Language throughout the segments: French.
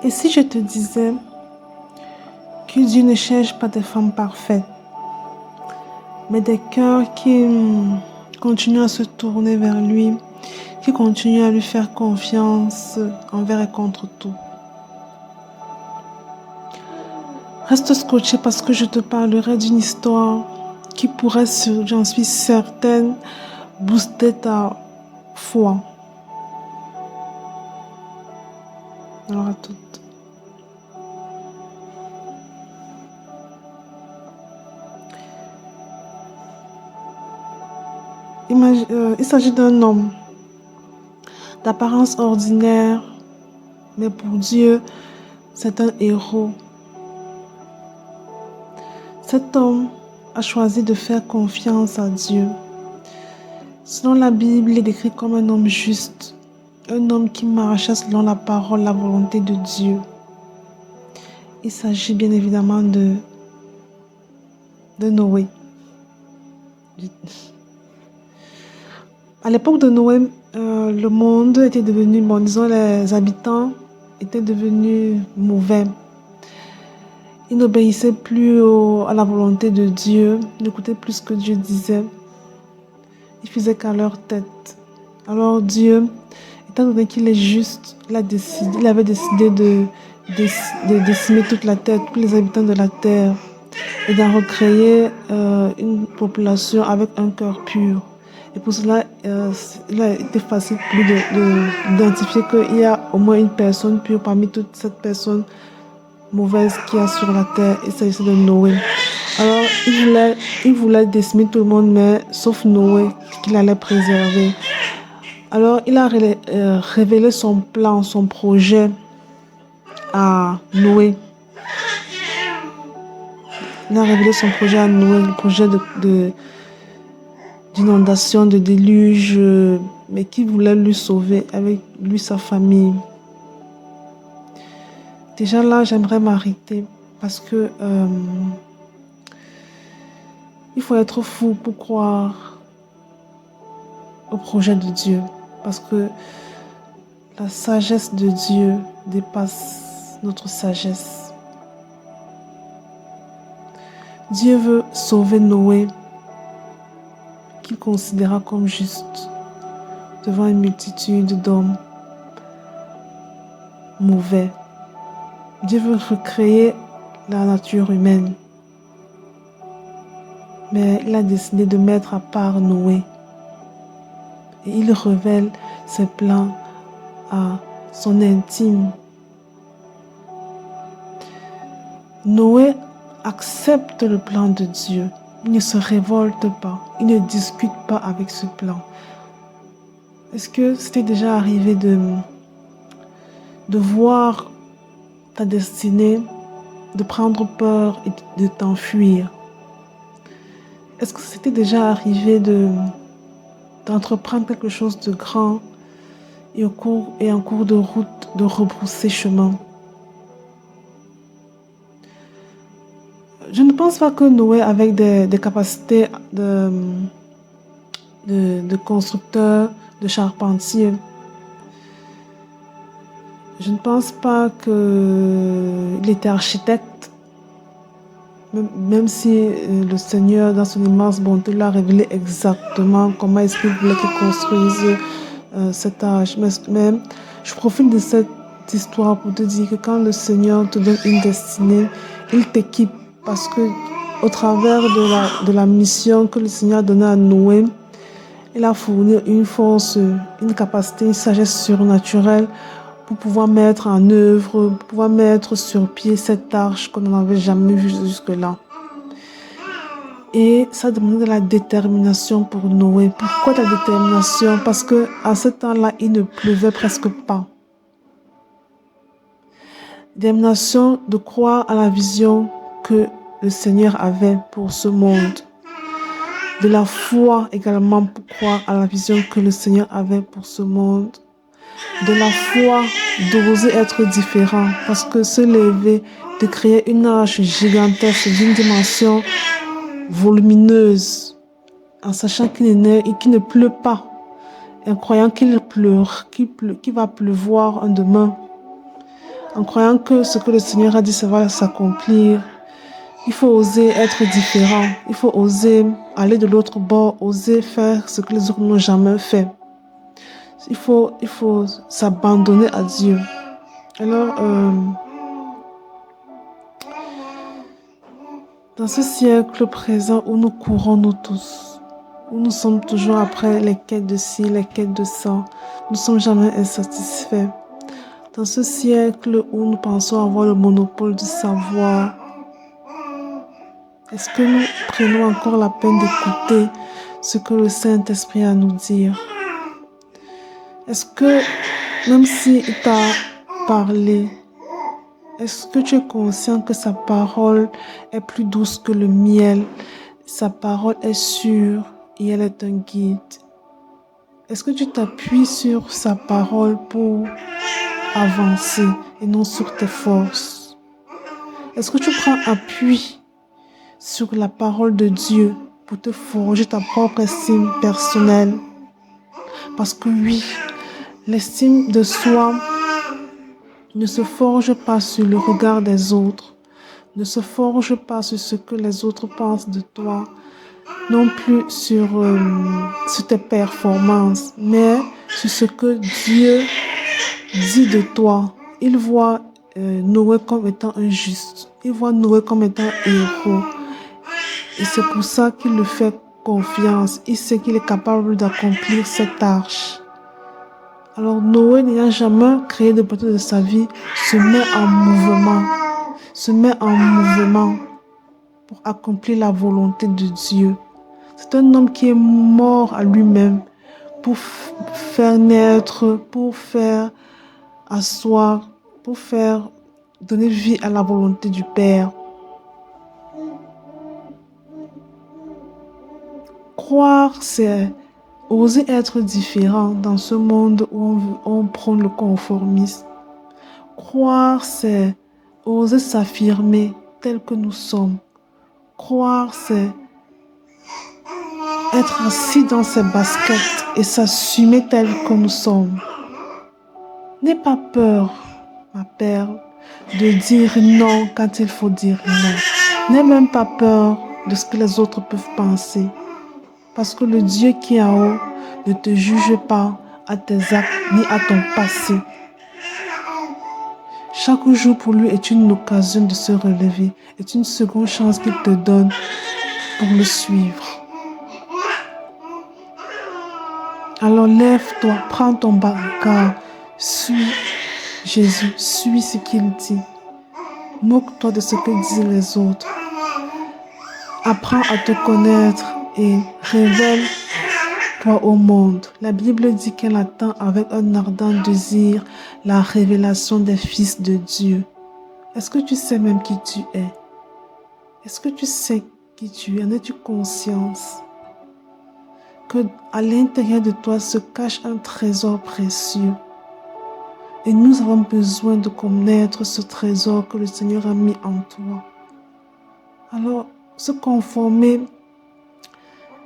Et si je te disais que Dieu ne cherche pas des femmes parfaites, mais des cœurs qui continuent à se tourner vers lui, qui continuent à lui faire confiance envers et contre tout. Reste scotché parce que je te parlerai d'une histoire qui pourrait, j'en suis certaine, booster ta foi. Alors à toutes. Il s'agit d'un homme d'apparence ordinaire, mais pour Dieu, c'est un héros. Cet homme a choisi de faire confiance à Dieu. Selon la Bible, il est décrit comme un homme juste, un homme qui marchait selon la parole, la volonté de Dieu. Il s'agit bien évidemment de Noé. À l'époque de Noé, le monde était devenu, les habitants étaient devenus mauvais. Ils n'obéissaient plus à la volonté de Dieu, ils n'écoutaient plus ce que Dieu disait. Ils faisaient qu'à leur tête. Alors Dieu, étant donné qu'il est juste, il avait décidé de décimer toute la terre, tous les habitants de la terre, et d'en recréer une population avec un cœur pur. Et pour cela, il a été facile pour lui d'identifier qu'il y a au moins une personne pure parmi toutes cette personnes mauvaises qu'il y a sur la terre. Il s'agissait de Noé. Alors, il voulait décimer tout le monde, mais sauf Noé, qu'il allait préserver. Alors, il a révélé son plan, son projet à Noé. Il a révélé son projet à Noé, le projet d'inondation, de déluge, mais qui voulait lui sauver avec lui, sa famille. Déjà là, j'aimerais m'arrêter parce que il faut être fou pour croire au projet de Dieu. Parce que la sagesse de Dieu dépasse notre sagesse. Dieu veut sauver Noé, qu'il considéra comme juste, devant une multitude d'hommes mauvais. Dieu veut recréer la nature humaine. Mais il a décidé de mettre à part Noé. Et il révèle ses plans à son intime. Noé accepte le plan de Dieu. Il ne se révolte pas. Il ne discute pas avec ce plan. Est-ce que c'était déjà arrivé de voir ta destinée, de prendre peur et de t'enfuir? Est-ce que c'était déjà arrivé d'entreprendre quelque chose de grand et en cours de route de rebrousser chemin? Je ne pense pas que Noé, avec des capacités de constructeur, de charpentier, je ne pense pas qu'il était architecte, même si le Seigneur, dans son immense bonté, l'a révélé exactement comment est-ce qu'il voulait qu'il construise cet arche. Mais je profite de cette histoire pour te dire que quand le Seigneur te donne une destinée, il t'équipe parce que au travers de la mission que le Seigneur a donnée à Noé, il a fourni une force, une capacité, une sagesse surnaturelle pour pouvoir mettre en œuvre, pour pouvoir mettre sur pied cette arche qu'on n'avait jamais vue jusque-là. Et ça demandait de la détermination pour Noé. Pourquoi la détermination? Parce qu'à ce temps-là, il ne pleuvait presque pas. Détermination de croire à la vision que le Seigneur avait pour ce monde. De la foi également pour croire à la vision que le Seigneur avait pour ce monde. De la foi d'oser être différent, parce que se lever, de créer une arche gigantesque d'une dimension volumineuse, en sachant qu'il ne pleut pas, en croyant qu'il va pleuvoir un demain. en croyant que ce que le Seigneur a dit, ça va s'accomplir. Il faut oser être différent. Il faut oser aller de l'autre bord, oser faire ce que les autres n'ont jamais fait. Il faut s'abandonner à Dieu. Alors, dans ce siècle présent où nous courons, nous tous, où nous sommes toujours après les quêtes de ci, les quêtes de ça, nous ne sommes jamais insatisfaits. Dans ce siècle où nous pensons avoir le monopole du savoir, est-ce que nous prenons encore la peine d'écouter ce que le Saint-Esprit a à nous dire? Est-ce que, même s'il t'a parlé, est-ce que tu es conscient que sa parole est plus douce que le miel? Sa parole est sûre et elle est un guide. Est-ce que tu t'appuies sur sa parole pour avancer et non sur tes forces? Est-ce que tu prends appui sur la parole de Dieu pour te forger ta propre estime personnelle? Parce que oui, l'estime de soi ne se forge pas sur le regard des autres, ne se forge pas sur ce que les autres pensent de toi, non plus sur tes performances, mais sur ce que Dieu dit de toi. Il voit Noé comme étant un juste, il voit Noé comme étant un héros. Et c'est pour ça qu'il le fait confiance. Il sait qu'il est capable d'accomplir cette tâche. Alors Noé, n'ayant jamais créé de bateau de sa vie, se met en mouvement pour accomplir la volonté de Dieu. C'est un homme qui est mort à lui-même pour faire naître, pour faire asseoir, pour faire donner vie à la volonté du Père. Croire, c'est oser être différent dans ce monde où on prône le conformisme. Croire, c'est oser s'affirmer tel que nous sommes. Croire, c'est être assis dans ses baskets et s'assumer tel que nous sommes. N'aie pas peur, ma perle, de dire non quand il faut dire non. N'aie même pas peur de ce que les autres peuvent penser. Parce que le Dieu qui est en haut ne te juge pas à tes actes ni à ton passé. Chaque jour pour lui est une occasion de se relever, est une seconde chance qu'il te donne pour le suivre. Alors lève-toi, prends ton bagarre, suis Jésus, suis ce qu'il dit. Moque-toi de ce que disent les autres. Apprends à te connaître et révèle-toi au monde. La Bible dit qu'elle attend avec un ardent désir la révélation des fils de Dieu. Est-ce que tu sais même qui tu es? Est-ce que tu sais qui tu es? En as-tu conscience que à l'intérieur de toi se cache un trésor précieux? Et nous avons besoin de connaître ce trésor que le Seigneur a mis en toi. Alors, se conformer,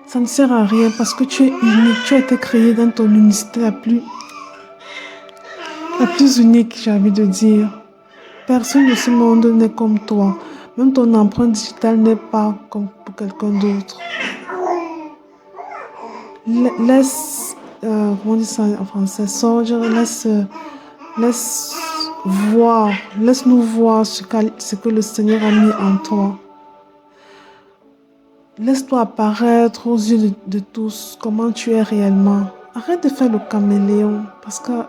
ça ne sert à rien parce que tu es unique. Tu as été créé dans ton unicité la plus unique, j'ai envie de dire. Personne de ce monde n'est comme toi. Même ton empreinte digitale n'est pas comme pour quelqu'un d'autre. Laisse, comment on dit ça en français, laisse-nous voir ce que le Seigneur a mis en toi. Laisse-toi apparaître aux yeux de tous comment tu es réellement. Arrête de faire le caméléon parce que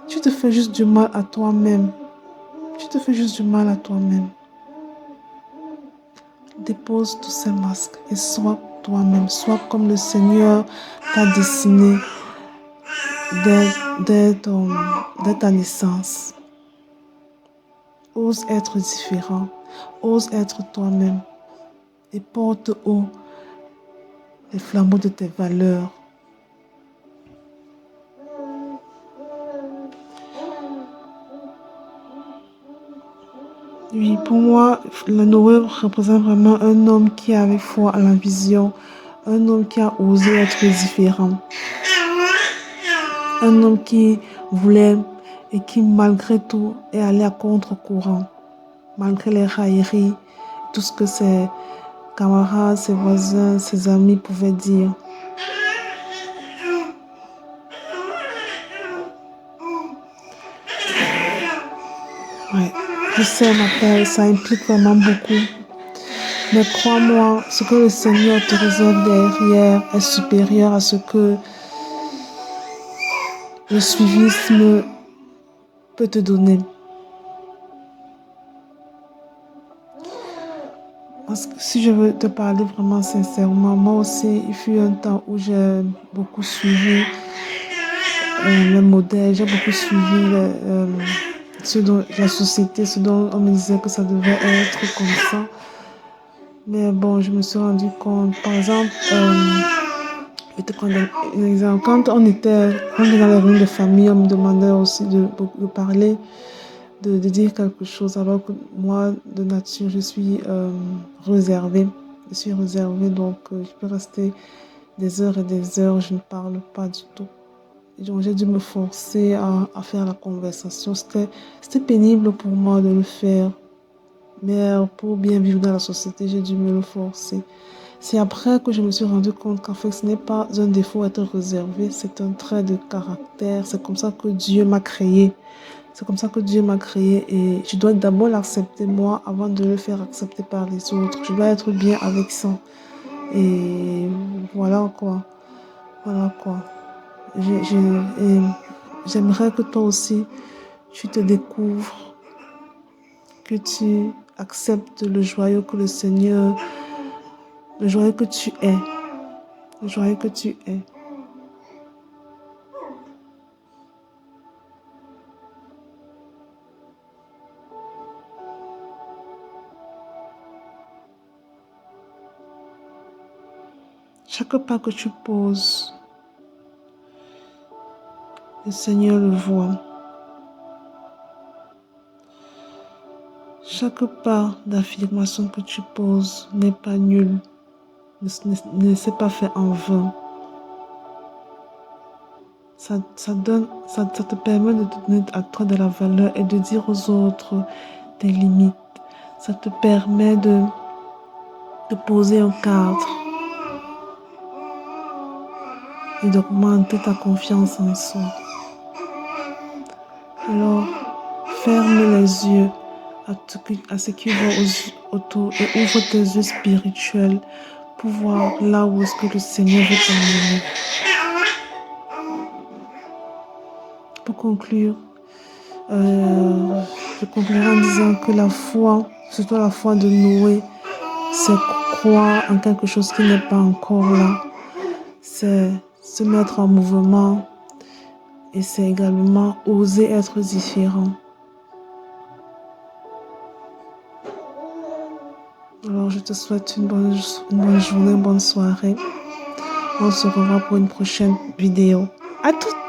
tu te fais juste du mal à toi-même. Dépose tous ces masques et sois toi-même. Sois comme le Seigneur t'a dessiné dès ta naissance. Ose être différent. Ose être toi-même. Et porte haut les flambeaux de tes valeurs. Oui, pour moi, le Noé représente vraiment un homme qui avait foi à la vision, un homme qui a osé être différent, un homme qui voulait et qui, malgré tout, est allé à contre-courant, malgré les railleries, tout ce que ses camarades, ses voisins, ses amis pouvaient dire. Ouais, je sais, ma père, ça implique vraiment beaucoup. Mais crois-moi, ce que le Seigneur te réserve derrière est supérieur à ce que le suivisme peut te donner. Parce que si je veux te parler vraiment sincèrement, moi aussi, il fut un temps où j'ai beaucoup suivi les modèles, j'ai beaucoup suivi ce dont, la société, ce dont on me disait que ça devait être comme ça. Mais bon, je me suis rendu compte, par exemple, je vais te prendre un exemple. Quand on était dans les réunions de famille, on me demandait aussi de parler, de dire quelque chose, alors que moi, de nature, je suis réservée. Je suis réservée, donc je peux rester des heures et des heures, je ne parle pas du tout. Donc j'ai dû me forcer à faire la conversation. C'était pénible pour moi de le faire, mais pour bien vivre dans la société, j'ai dû me le forcer. C'est après que je me suis rendu compte qu'en fait, ce n'est pas un défaut être réservé, c'est un trait de caractère. C'est comme ça que Dieu m'a créé. C'est comme ça que Dieu m'a créé et je dois d'abord l'accepter moi avant de le faire accepter par les autres. Je dois être bien avec ça. Et voilà quoi. Voilà quoi. Et j'aimerais que toi aussi, tu te découvres, que tu acceptes le joyau que le Seigneur, le joyau que tu es, le joyau que tu es. Chaque pas que tu poses, le Seigneur le voit. Chaque pas d'affirmation que tu poses n'est pas nul, ne s'est pas fait en vain. Ça te permet de te donner à toi de la valeur et de dire aux autres tes limites. Ça te permet de poser un cadre et d'augmenter ta confiance en soi. Alors, ferme les yeux à ce qui va autour et ouvre tes yeux spirituels pour voir là où est-ce que le Seigneur veut t'emmener. Pour conclure, je conclurai en disant que la foi, surtout la foi de Noé, c'est croire en quelque chose qui n'est pas encore là. C'est se mettre en mouvement et c'est également oser être différent. Alors je te souhaite une bonne journée, une bonne soirée. On se revoit pour une prochaine vidéo. À toutes!